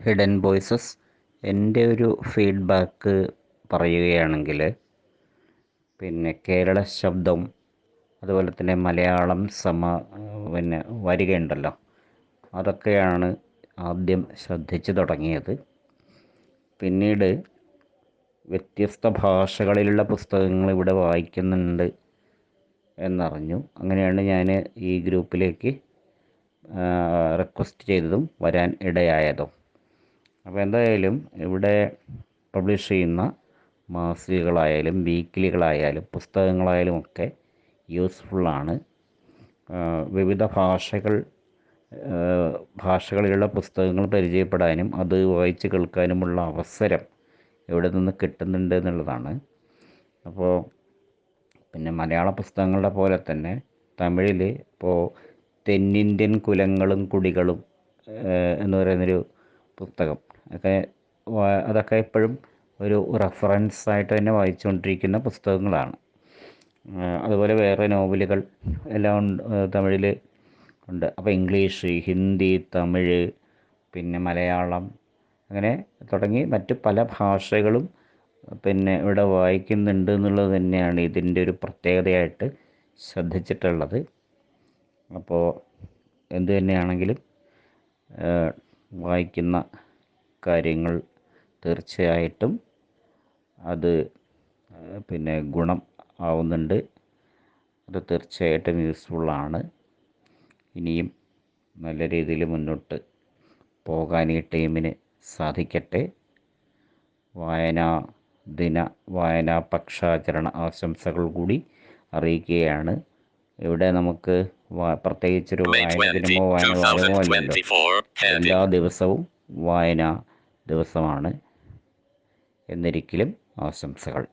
Hidden voices. എൻ്റെ ഒരു feedback പറയുകയാണെങ്കിൽ പിന്നെ കേരള ശബ്ദം അതുപോലെ തന്നെ മലയാളം പിന്നെ വരികയുണ്ടല്ലോ, അതൊക്കെയാണ് ആദ്യം ശ്രദ്ധിച്ചു തുടങ്ങിയത്. പിന്നീട് വ്യത്യസ്ത ഭാഷകളിലുള്ള പുസ്തകങ്ങൾ ഇവിടെ വായിക്കുന്നുണ്ട് എന്നറിഞ്ഞു. അങ്ങനെയാണ് ഞാൻ ഈ ഗ്രൂപ്പിലേക്ക് റിക്വസ്റ്റ് ചെയ്തതും വരാൻ ഇടയായതും. അപ്പോൾ എന്തായാലും ഇവിടെ പബ്ലിഷ് ചെയ്യുന്ന മാസികകളായാലും വീക്കിലികളായാലും പുസ്തകങ്ങളായാലും ഒക്കെ യൂസ്ഫുള്ളാണ്. വിവിധ ഭാഷകളിലുള്ള പുസ്തകങ്ങൾ പരിചയപ്പെടാനും അത് വായിച്ച് കേൾക്കാനുമുള്ള അവസരം ഇവിടെ നിന്ന് കിട്ടുന്നുണ്ട് എന്നുള്ളതാണ്. അപ്പോൾ പിന്നെ മലയാള പുസ്തകങ്ങളുടെ പോലെ തന്നെ തമിഴിൽ ഇപ്പോൾ തെന്നിന്ത്യൻ കുലങ്ങളും കുടികളും എന്ന് പറയുന്നൊരു പുസ്തകം അതൊക്കെ എപ്പോഴും ഒരു റെഫറൻസ് ആയിട്ട് തന്നെ വായിച്ചുകൊണ്ടിരിക്കുന്ന പുസ്തകങ്ങളാണ്. അതുപോലെ വേറെ നോവലുകൾ എല്ലാം തമിഴിൽ ഉണ്ട്. അപ്പോൾ ഇംഗ്ലീഷ്, ഹിന്ദി, തമിഴ്, പിന്നെ മലയാളം, അങ്ങനെ തുടങ്ങി മറ്റ് പല ഭാഷകളും പിന്നെ ഇവിടെ വായിക്കുന്നുണ്ട് എന്നുള്ളത് തന്നെയാണ് ഇതിൻ്റെ ഒരു പ്രത്യേകതയായിട്ട് ശ്രദ്ധിച്ചിട്ടുള്ളത്. അപ്പോൾ എന്തു തന്നെയാണെങ്കിലും വായിക്കുന്ന കാര്യങ്ങൾ തീർച്ചയായിട്ടും അത് പിന്നെ ഗുണം ആവുന്നുണ്ട്. അത് തീർച്ചയായിട്ടും യൂസ്ഫുള്ളാണ്. ഇനിയും നല്ല രീതിയിൽ മുന്നോട്ട് പോകാൻ ഈ ടീമിന് സാധിക്കട്ടെ. വായനാ പക്ഷാചരണ ആശംസകൾ കൂടി അറിയിക്കുകയാണ്. ഇവിടെ നമുക്ക് പ്രത്യേകിച്ചൊരു വായന ദിനമോ വായന വാരമോ അല്ലല്ലോ. എല്ലാ ദിവസവും വായനാ ദിവസമാണ്. എന്നിരിക്കലും ആശംസകൾ.